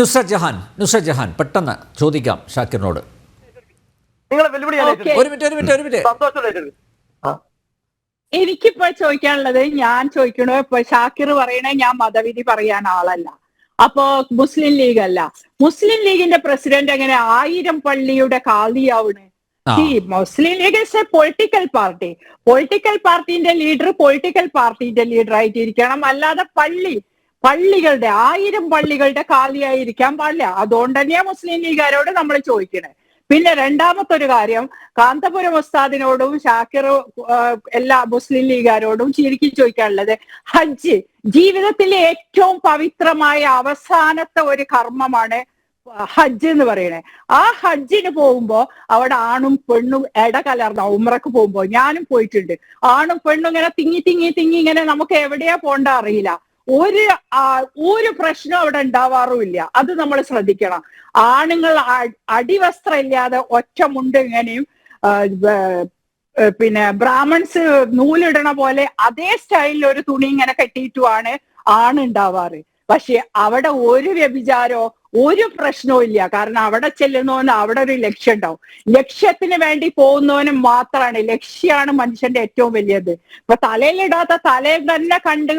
നുസ്രത് ജഹാൻ പെട്ടെന്ന് ചോദിക്കാം ഷാക്കിറിനോട്. എനിക്കിപ്പോ ചോദിക്കാനുള്ളത്, ഞാൻ ചോദിക്കണോ, ഇപ്പൊ ഷാക്കിർ പറയണേ ഞാൻ മതവിധി പറയാൻ ആളല്ല, അപ്പോ മുസ്ലിം ലീഗ് അല്ല. മുസ്ലിം ലീഗിന്റെ പ്രസിഡന്റ് എങ്ങനെ 1000 പള്ളിയുടെ കാളിയാവണ്? Muslim League is a political party. Political പാർട്ടിന്റെ ലീഡർ പൊളിറ്റിക്കൽ പാർട്ടിന്റെ ലീഡർ ആയിട്ടിരിക്കണം, അല്ലാതെ പള്ളികളുടെ 1000 പള്ളികളുടെ കാലിയായിരിക്കാൻ പാടില്ല. അതുകൊണ്ട് തന്നെയാ മുസ്ലിം ലീഗുകാരോട് നമ്മൾ ചോദിക്കണേ. പിന്നെ രണ്ടാമത്തെ ഒരു കാര്യം, കാന്തപുരം ഉസ്താദിനോടും ഷാക്കിർ എല്ലാ മുസ്ലിം ലീഗുകാരോടും ശരിക്കും ചോദിക്കാനുള്ളത്, ഹജ്ജ് ജീവിതത്തിലെ ഏറ്റവും പവിത്രമായ അവസാനത്തെ ഒരു കർമ്മമാണ് ഹജ്ജ് എന്ന് പറയണേ. ആ ഹജ്ജിന് പോകുമ്പോ അവിടെ ആണും പെണ്ണും ഇടകലർന്ന, ഉംറക്ക് പോകുമ്പോ ഞാനും പോയിട്ടുണ്ട്, ആണും പെണ്ണും ഇങ്ങനെ തിങ്ങി ഇങ്ങനെ നമുക്ക് എവിടെയാ പോണ്ട അറിയില്ല. ഒരു പ്രശ്നം അവിടെ ഉണ്ടാവാറുമില്ല. അത് നമ്മൾ ശ്രദ്ധിക്കണം. ആണുങ്ങൾ അടിവസ്ത്രം ഇല്ലാതെ ഒറ്റ മുണ്ട് ഇങ്ങനെയും പിന്നെ ബ്രാഹ്മൺസ് നൂലിടണ പോലെ അതേ സ്റ്റൈലിൽ ഒരു തുണി ഇങ്ങനെ കെട്ടിയിട്ടുമാണ് ആണുണ്ടാവാറ്. പക്ഷെ അവിടെ ഒരു വ്യഭിചാരോ ഒരു പ്രശ്നവും ഇല്ല. കാരണം അവിടെ ചെല്ലുന്നവന് അവിടെ ഒരു ലക്ഷ്യം ഉണ്ടാവും. ലക്ഷ്യത്തിന് വേണ്ടി പോകുന്നവനും മാത്രമാണ്. ലക്ഷ്യമാണ് മനുഷ്യന്റെ ഏറ്റവും വലിയത്. ഇപ്പൊ തലയിലിടാത്ത തലയിൽ തന്നെ കണ്ട്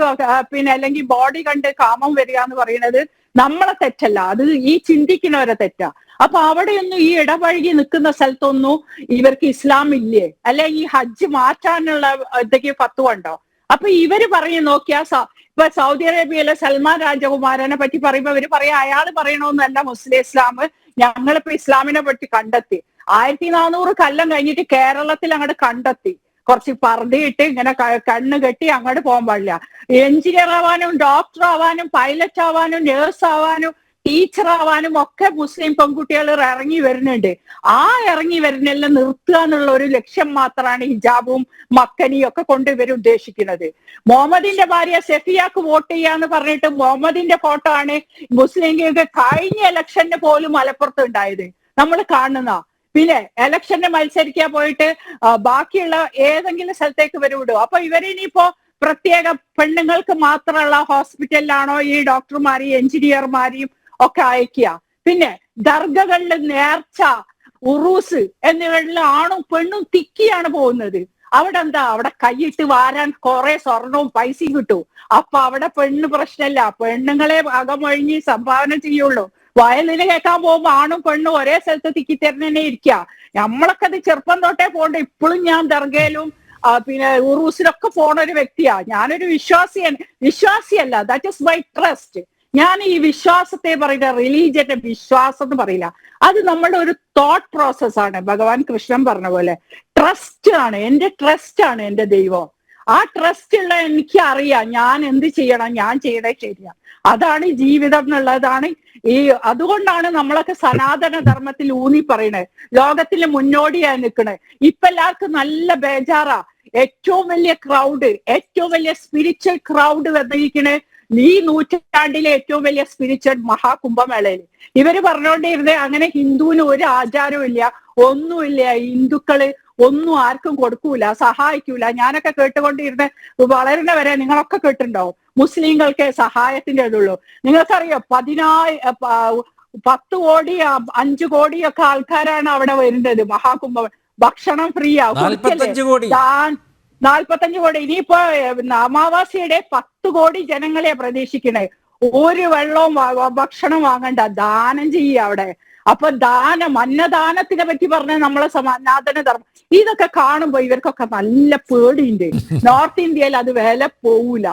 പിന്നെ അല്ലെങ്കിൽ ബോഡി കണ്ട് കാമം വരിക എന്ന് പറയുന്നത് നമ്മളെ തെറ്റല്ല, അത് ഈ ചിന്തിക്കുന്നവരെ തെറ്റാ. അപ്പൊ അവിടെയൊന്നും ഈ ഇടപഴകി നിൽക്കുന്ന സ്ഥലത്തൊന്നും ഇവർക്ക് ഇസ്ലാം ഇല്ലേ, അല്ലെ ഈ ഹജ്ജ് മാറ്റാനുള്ള എന്തൊക്കെയോ ഫത്വ ഉണ്ടോ? അപ്പൊ ഇവര് പറയും നോക്കിയാ ഇപ്പൊ സൗദി അറേബ്യയിലെ സൽമാൻ രാജകുമാരനെ പറ്റി പറയുമ്പോ ഇവര് പറയാ അയാൾ പറയണമെന്നല്ല മുസ്ലിം ഇസ്ലാം, ഞങ്ങളിപ്പോ ഇസ്ലാമിനെ പറ്റി കണ്ടെത്തി. 1400 കൊല്ലം കഴിഞ്ഞിട്ട് കേരളത്തിൽ അങ്ങോട്ട് കണ്ടെത്തി. കുറച്ച് പർദ്ദയിട്ട് ഇങ്ങനെ കണ്ണ് കെട്ടി അങ്ങോട്ട് പോകാൻ പാടില്ല. എഞ്ചിനീയർ ആവാനും ഡോക്ടർ ആവാനും പൈലറ്റ് ആവാനും നേഴ്സ് ആവാനും ടീച്ചർ ആവാനും ഒക്കെ മുസ്ലിം പെൺകുട്ടികൾ ഇറങ്ങി വരുന്നുണ്ട്. ആ ഇറങ്ങി വരുന്നെല്ലാം നിർത്തുക എന്നുള്ള ഒരു ലക്ഷ്യം മാത്രമാണ് ഹിജാബും മക്കനിയും ഒക്കെ കൊണ്ട് ഇവർ ഉദ്ദേശിക്കുന്നത്. മുഹമ്മദിന്റെ ഭാര്യ സെഫിയാക്ക് വോട്ട് ചെയ്യാന്ന് പറഞ്ഞിട്ട് മുഹമ്മദിന്റെ ഫോട്ടോ ആണ് മുസ്ലിം ലീഗ് കഴിഞ്ഞ ഇലക്ഷന് പോലും മലപ്പുറത്ത് ഉണ്ടായത് നമ്മൾ കാണുന്ന. പിന്നെ ഇലക്ഷന് മത്സരിക്കാൻ പോയിട്ട് ബാക്കിയുള്ള ഏതെങ്കിലും സ്ഥലത്തേക്ക് ഇവർ വിടും. അപ്പൊ ഇവരിനിയിപ്പോ പ്രത്യേക പെണ്ണുങ്ങൾക്ക് മാത്രമുള്ള ഹോസ്പിറ്റലിലാണോ ഈ ഡോക്ടർമാരെയും എഞ്ചിനീയർമാരെയും ഒക്കെ അയക്കുക? പിന്നെ ദർഗകളിൽ നേർച്ച, ഉറൂസ് എന്നിവകളിൽ ആണും പെണ്ണും തിക്കിയാണ് പോകുന്നത്. അവിടെ എന്താ, അവിടെ കൈയിട്ട് വാരാൻ കുറെ സ്വർണവും പൈസയും കിട്ടും. അപ്പൊ അവിടെ പെണ്ണ് പ്രശ്നമല്ല, പെണ്ണുങ്ങളെ അകമൊഴിഞ്ഞ് സംഭാവന ചെയ്യുള്ളൂ. വയലിന് കേൾക്കാൻ പോകുമ്പോ ആണും പെണ്ണും ഒരേ സ്ഥലത്ത് തിക്കി തരുന്നതന്നെ ഇരിക്കുക. നമ്മളൊക്കെ അത് ചെറുപ്പം തൊട്ടേ പോകണ്ട. ഇപ്പോഴും ഞാൻ ദർഗയിലും പിന്നെ ഉറൂസിലൊക്കെ പോണ ഒരു വ്യക്തിയാ. ഞാനൊരു വിശ്വാസിയല്ല. That is my trust. ഞാൻ ഈ വിശ്വാസത്തെ പറയില്ല, റിലീജിയന്റെ വിശ്വാസം എന്ന് പറയില്ല. അത് നമ്മുടെ ഒരു തോട്ട് പ്രോസസ് ആണ്. ഭഗവാൻ കൃഷ്ണൻ പറഞ്ഞ പോലെ ട്രസ്റ്റ് ആണ്, എന്റെ ട്രസ്റ്റ് ആണ് എന്റെ ദൈവം. ആ ട്രസ്റ്റ് ഉള്ള എനിക്ക് അറിയാം ഞാൻ എന്ത് ചെയ്യണം, ഞാൻ ചെയ്യണേ ശരിയാ. അതാണ് ജീവിതം എന്നുള്ളതാണ്. അതുകൊണ്ടാണ് നമ്മളൊക്കെ സനാതന ധർമ്മത്തിൽ ഊന്നി പറയണേ, ലോകത്തിന് മുന്നോടിയായി നിൽക്കണേ. ഇപ്പൊ എല്ലാവർക്കും നല്ല ബേജാറാ. ഏറ്റവും വലിയ ക്രൗഡ്, ഏറ്റവും വലിയ സ്പിരിച്വൽ ക്രൗഡ് വന്നിരിക്കണേ ഈ നൂറ്റാണ്ടിലെ ഏറ്റവും വലിയ സ്പിരിച്വൽ മഹാകുംഭമേളയിൽ. ഇവര് പറഞ്ഞുകൊണ്ടിരുന്നേ അങ്ങനെ ഹിന്ദുവിന് ഒരു ആചാരവും ഇല്ല, ഒന്നുമില്ല, ഹിന്ദുക്കള് ഒന്നും ആർക്കും കൊടുക്കൂല, സഹായിക്കൂല. ഞാനൊക്കെ കേട്ടുകൊണ്ടിരുന്ന വളരുന്ന വരെ നിങ്ങളൊക്കെ കേട്ടിട്ടുണ്ടാവും മുസ്ലിങ്ങൾക്ക് സഹായത്തിന്റെ ഇതുള്ളൂ. നിങ്ങൾക്കറിയോ 10 കോടി 5 കോടിയൊക്കെ ആൾക്കാരാണ് അവിടെ വരുന്നത് മഹാകുംഭം. ഭക്ഷണം ഫ്രീ ആ, 45 കോടി. ഇനിയിപ്പോ അമാവാസിയുടെ 10 കോടി ജനങ്ങളെ പ്രതീക്ഷിക്കണേ. ഒരു വെള്ളവും ഭക്ഷണം വാങ്ങണ്ട, ദാനം ചെയ്യുക അവിടെ. അപ്പൊ അന്നദാനത്തിനെ പറ്റി പറഞ്ഞ നമ്മളെ സനാതന ധർമ്മം. ഇതൊക്കെ കാണുമ്പോ ഇവർക്കൊക്കെ നല്ല പേടിയുണ്ട്. നോർത്ത് ഇന്ത്യയിൽ അത് വില പോവൂല.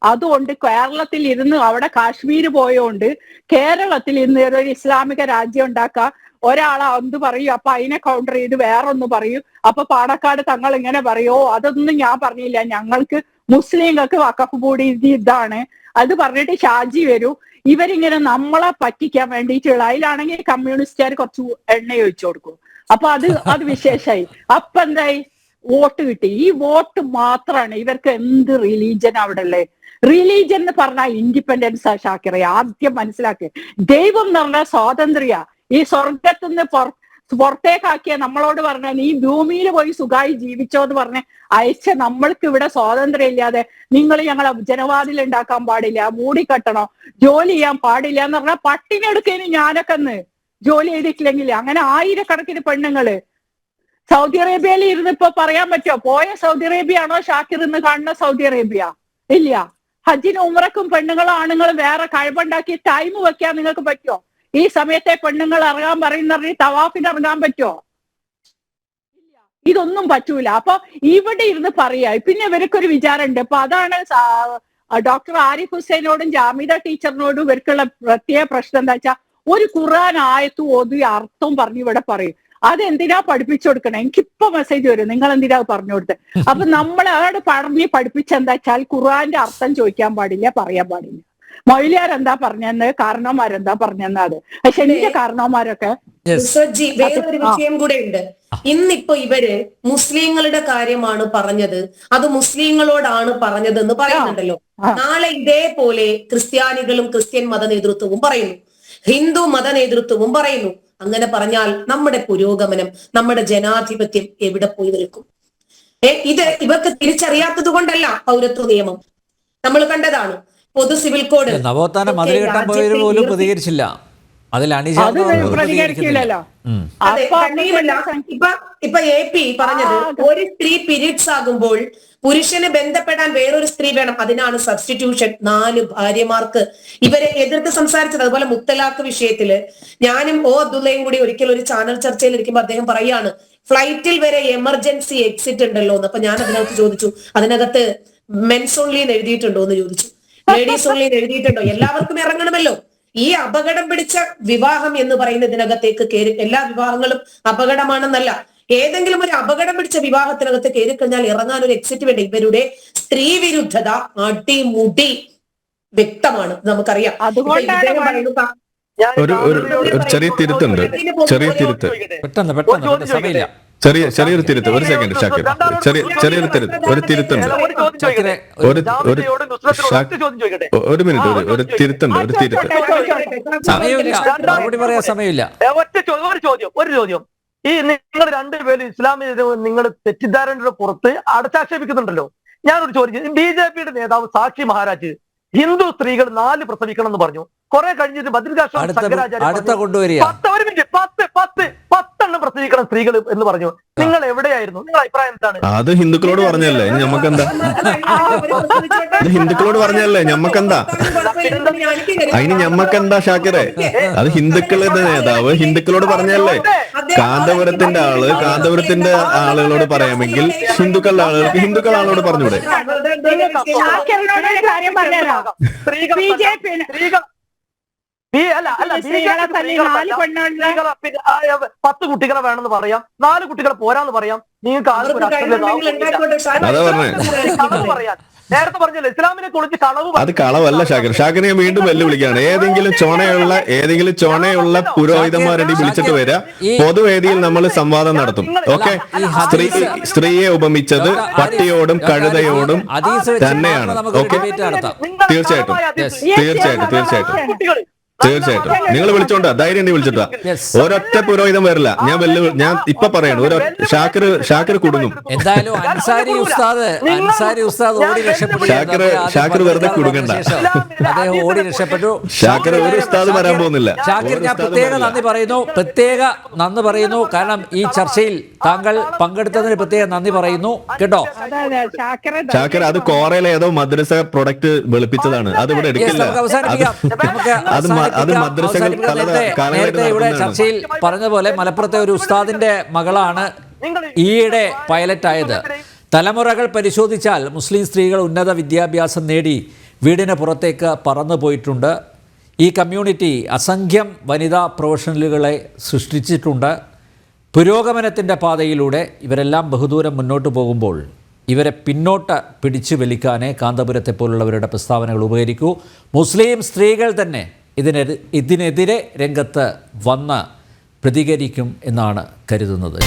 അതുകൊണ്ട് കേരളത്തിൽ ഇരുന്ന് അവിടെ കാശ്മീർ പോയോണ്ട് കേരളത്തിൽ ഇന്ന് ഒരു ഇസ്ലാമിക രാജ്യം ഉണ്ടാക്കുക. ഒരാളെ എന്ത് പറയൂ, അപ്പൊ അതിനെ കൗണ്ടർ ചെയ്ത് വേറൊന്ന് പറയൂ. അപ്പൊ പാണക്കാട് തങ്ങൾ ഇങ്ങനെ പറയോ, അതൊന്നും ഞാൻ പറഞ്ഞില്ല, ഞങ്ങൾക്ക് മുസ്ലിങ്ങൾക്ക് വഖഫ് ബോർഡ് ഇതാണ് അത് പറഞ്ഞിട്ട് ഷാജി വരൂ. ഇവരിങ്ങനെ നമ്മളെ പറ്റിക്കാൻ വേണ്ടിയിട്ടുള്ള, അതിലാണെങ്കിൽ കമ്മ്യൂണിസ്റ്റുകാർ കുറച്ച് എണ്ണ ഒഴിച്ചു കൊടുക്കും. അപ്പൊ അത് വിശേഷമായി. അപ്പൊ എന്തായി, വോട്ട് കിട്ടി. ഈ വോട്ട് മാത്രമാണ് ഇവർക്ക്. എന്ത് റിലീജിയൻ അവിടെ ഉള്ളത്? റിലീജിയൻ എന്ന് പറഞ്ഞാൽ ഇൻഡിപെൻഡൻസ് ആ ഷാക്കിറെ ആദ്യം മനസ്സിലാക്കുക. ദൈവം എന്ന് പറഞ്ഞാൽ സ്വാതന്ത്ര്യ. ഈ സ്വർഗത്തുനിന്ന് പുറത്തേക്കാക്കിയ നമ്മളോട് പറഞ്ഞ നീ ഭൂമിയിൽ പോയി സുഖമായി ജീവിച്ചോ എന്ന് പറഞ്ഞ് അയച്ച നമ്മൾക്ക് ഇവിടെ സ്വാതന്ത്ര്യം ഇല്ലാതെ നിങ്ങൾ ഞങ്ങളെ ജനവാതിൽ ഉണ്ടാക്കാൻ പാടില്ല, മൂടിക്കെട്ടണോ, ജോലി ചെയ്യാൻ പാടില്ല എന്ന് പറഞ്ഞാൽ പട്ടിണി എടുക്കേന് ഞാനൊക്കെ ജോലി ചെയ്തിട്ടില്ലെങ്കിൽ. അങ്ങനെ ആയിരക്കണക്കിന് പെണ്ണുങ്ങള് സൗദി അറേബ്യയിൽ ഇരുന്ന് ഇപ്പൊ പറയാൻ പറ്റുമോ പോയ സൗദി അറേബ്യ ആണോ ഷാക്കിർ ഇന്ന് കാണുന്ന സൗദി അറേബ്യ? ഇല്ല. ഹജ്ജിനും ഉംറക്കും പെണ്ണുങ്ങളും ആണുങ്ങളും വേറെ കഴിവുണ്ടാക്കി ടൈം വെക്കാൻ നിങ്ങൾക്ക് പറ്റുമോ? ഈ സമയത്തെ പെണ്ണുങ്ങൾ ഇറങ്ങാൻ പറയുന്ന തവാഫിന് ഇറങ്ങാൻ പറ്റുമോ? ഇതൊന്നും പറ്റൂല. അപ്പൊ ഇവിടെ ഇരുന്ന് പറയാ. പിന്നെ ഇവർക്കൊരു വിചാരമുണ്ട്. അപ്പൊ അതാണ് ഡോക്ടർ ആരിഫ് ഹുസൈനോടും ജാമിദ ടീച്ചറിനോടും ഇവർക്കുള്ള പ്രത്യേക പ്രശ്നം എന്താ വെച്ചാൽ ഒരു ഖുർആൻ ആയത്ത് ഓതി അർത്ഥവും പറഞ്ഞു ഇവിടെ പറയും. അതെന്തിനാ പഠിപ്പിച്ചു കൊടുക്കണേ? എനിക്കിപ്പോ മെസ്സേജ് വരും, നിങ്ങൾ എന്തിനാ പറഞ്ഞു കൊടുത്തത്? അപ്പൊ നമ്മൾ അവിടെ പറഞ്ഞ് പഠിപ്പിച്ചെന്താ വെച്ചാൽ ഖുർആന്റെ അർത്ഥം ചോദിക്കാൻ പാടില്ല, പറയാൻ പാടില്ല. മൊയ്ലിയാർ എന്താ പറഞ്ഞെന്ന്, കാരണവന്മാരെന്താ പറഞ്ഞെന്ന്. അത് പക്ഷെ എന്റെ കാരണവന്മാരൊക്കെ വേറൊരു വിഷയം കൂടെ ഉണ്ട്. ഇന്നിപ്പോ ഇവര് മുസ്ലിങ്ങളുടെ കാര്യമാണ് പറഞ്ഞത്, അത് മുസ്ലിങ്ങളോടാണ് പറഞ്ഞത് എന്ന് പറയുന്നുണ്ടല്ലോ. നാളെ ഇതേപോലെ ക്രിസ്ത്യാനികളും ക്രിസ്ത്യൻ മത നേതൃത്വവും പറയുന്നു, ഹിന്ദു മത നേതൃത്വവും പറയുന്നു. അങ്ങനെ പറഞ്ഞാൽ നമ്മുടെ പുരോഗമനം, നമ്മുടെ ജനാധിപത്യം എവിടെ പോയി നിൽക്കും? ഇത് ഇവർക്ക് തിരിച്ചറിയാത്തത് കൊണ്ടല്ല പൗരത്വ നിയമം. നമ്മൾ കണ്ടതാണ് പൊതു സിവിൽ കോഡ്. നവോത്ഥാനം മതിൽ കെട്ടാൻ പോയവർ പോലും പ്രതികരിച്ചില്ല. അതിൽ പ്രതികരിക്കില്ലല്ലോ. അതെ, കഴിയുമല്ല. ഇപ്പൊ AP പറഞ്ഞത് ഒരു സ്ത്രീ പീരീഡ്സ് ആകുമ്പോൾ പുരുഷന് ബന്ധപ്പെടാൻ വേറൊരു സ്ത്രീ വേണം, അതിനാണ് സബ്സ്റ്റിറ്റ്യൂഷൻ. 4 ഭാര്യമാർക്ക് ഇവരെ എതിർത്ത് സംസാരിച്ചത്. അതുപോലെ മുത്തലാഖ് വിഷയത്തില് ഞാനും അബ്ദുള്ളയും കൂടി ഒരിക്കൽ ഒരു ചാനൽ ചർച്ചയിൽ ഇരിക്കുമ്പോൾ അദ്ദേഹം പറയാണ് ഫ്ലൈറ്റിൽ വരെ എമർജൻസി എക്സിറ്റ് ഉണ്ടല്ലോ എന്ന്. അപ്പൊ ഞാൻ അതിനകത്ത് ചോദിച്ചു, അതിനകത്ത് മെൻസ് ഓൺലി എന്ന് എഴുതിയിട്ടുണ്ടോ എന്ന് ചോദിച്ചു. ലേഡീസ് ഓൺലി എന്ന് എഴുതിയിട്ടുണ്ടോ? എല്ലാവർക്കും ഇറങ്ങണമല്ലോ. ഈ അപകടം പിടിച്ച വിവാഹം എന്ന് പറയുന്ന ഇതിനകത്തേക്ക് കയറി, എല്ലാ വിവാഹങ്ങളും അപകടമാണെന്നല്ല, ഏതെങ്കിലും ഒരു അപകടം പിടിച്ച വിവാഹത്തിനകത്ത് കയറി കഴിഞ്ഞാൽ ഇറങ്ങാൻ ഒരു എക്സിറ്റ് വേണ്ട. ഇവരുടെ സ്ത്രീ വിരുദ്ധത അടിമുടി വ്യക്തമാണ്, നമുക്കറിയാം. ഒരു ചെറിയ തിരുത്തുണ്ട്, ചെറിയൊരു തിരുത്ത്, ചെറിയൊരു തിരുത്ത്. ഒരു സെക്കൻഡ് ഷാക്കിർ, ചെറിയൊരു തിരുത്ത്, ഒരു തിരുത്തുണ്ട്, ഒരു മിനിറ്റ്, ഒരു തിരുത്തുണ്ട്, ഒരു തിരുത്ത്. സമയമില്ല. ഒരു ചോദ്യം. ഈ നിങ്ങൾ രണ്ടുപേരും ഇസ്ലാമിക നിങ്ങൾ തെറ്റിദ്ധാരണയുടെ പുറത്ത് അടച്ചാക്ഷേപിക്കുന്നുണ്ടല്ലോ. ഞാനൊരു ചോദിച്ചു, BJP നേതാവ് സാക്ഷി മഹാരാജ് ഹിന്ദു സ്ത്രീകൾ 4 പ്രസവിക്കണം എന്ന് പറഞ്ഞു. കുറെ കഴിഞ്ഞിട്ട് ബദ്രികാശ്രമം ശങ്കരാചാര്യ 10 പ്രസവിക്കണം സ്ത്രീകൾ എന്ന് പറഞ്ഞു. നിങ്ങൾ എവിടെയായിരുന്നു? നിങ്ങളുടെ അഭിപ്രായം എന്താണ്? അത് ഹിന്ദുക്കളോട് പറഞ്ഞല്ലേ, ഞമ്മക്കെന്താ? അത് ഹിന്ദുക്കളോട് പറഞ്ഞല്ലേ, ഞമ്മക്കെന്താ? അതിന് ഞമ്മക്കെന്താ ഷാക്കിറെ? അത് ഹിന്ദുക്കളുടെ നേതാവ് ഹിന്ദുക്കളോട് പറഞ്ഞല്ലേ. കാന്തപുരത്തിന്റെ ആളുകളോട് പറയാമെങ്കിൽ ഹിന്ദുക്കളുടെ ആളുകൾക്ക് ഹിന്ദുക്കളുടെ ആളോട് പറഞ്ഞൂടെ? സ്ത്രീകൾ 10 കുട്ടികളെ വേണമെന്ന് പറയാം, 4 കുട്ടികളെ പോരാന്ന് പറയാം. നിങ്ങൾക്ക് പറയാൻ നേരത്തെ പറഞ്ഞല്ലോ ഇസ്ലാമിനെ കുറിച്ച് കളവ്. അത് കളവല്ല ഷാക്കിർ. ഷാക്കിനെ വീണ്ടും വെല്ലുവിളിക്കുകയാണ്. ഏതെങ്കിലും ചോണയുള്ള പുരോഹിതന്മാരെ വിളിച്ചിട്ട് വരിക, പൊതുവേദിയിൽ നമ്മൾ സംവാദം നടത്തും. ഓക്കെ, സ്ത്രീയെ ഉപമിച്ചത് പട്ടിയോടും കഴുതയോടും തന്നെയാണ്. ഓക്കെ, തീർച്ചയായിട്ടും നിങ്ങൾ വിളിച്ചോണ്ടാ, ധൈര്യം വിളിച്ചിട്ടാ. ഒരൊറ്റ പുരോഹിതം വരില്ല. ഞാൻ ഇപ്പൊ പറയണു, ഷാക്കിർ കുടുങ്ങും. എന്തായാലും അൻസാരി ഉസ്താദ് ഓടി രക്ഷപ്പെട്ടു. ഷാക്കിർ വെറുതെ കുടുങ്ങണ്ട. അദ്ദേഹം ഓടി രക്ഷപ്പെട്ടു. ഷാക്കിർ ഒരു ഉസ്താദ് വരാൻ പോകുന്നില്ല. ഷാക്കിർ, ഞാൻ പ്രത്യേക നന്ദി പറയുന്നു. കാരണം ഈ ചർച്ചയിൽ താങ്കൾ പങ്കെടുത്തതിന് പ്രത്യേക നന്ദി പറയുന്നു കേട്ടോ. ഷാക്കിർ, അത് കോറയിലെ ഏതോ മദ്രസ പ്രൊഡക്റ്റ് വെളുപ്പിച്ചതാണ്, അത് ഇവിടെ എടുക്കില്ല. നേരത്തെ ഇവിടെ ചർച്ചയിൽ പറഞ്ഞതുപോലെ മലപ്പുറത്തെ ഒരു ഉസ്താദിന്റെ മകളാണ് ഈയിടെ പൈലറ്റായത്. തലമുറകൾ പരിശോധിച്ചാൽ മുസ്ലിം സ്ത്രീകൾ ഉന്നത വിദ്യാഭ്യാസം നേടി വീടിന് പുറത്തേക്ക് പറന്നു പോയിട്ടുണ്ട്. ഈ കമ്മ്യൂണിറ്റി അസംഖ്യം വനിതാ പ്രൊഫഷണലുകളെ സൃഷ്ടിച്ചിട്ടുണ്ട്. പുരോഗമനത്തിൻ്റെ പാതയിലൂടെ ഇവരെല്ലാം ബഹുദൂരം മുന്നോട്ട് പോകുമ്പോൾ ഇവരെ പിന്നോട്ട് പിടിച്ചു വലിക്കാനേ കാന്തപുരത്തെ പോലുള്ളവരുടെ പ്രസ്താവനകൾ ഉപകരിക്കൂ. മുസ്ലിം സ്ത്രീകൾ തന്നെ ഇതിനെതിരെ രംഗത്ത് വന്ന് പ്രതികരിക്കും എന്നാണ് കരുതുന്നത്.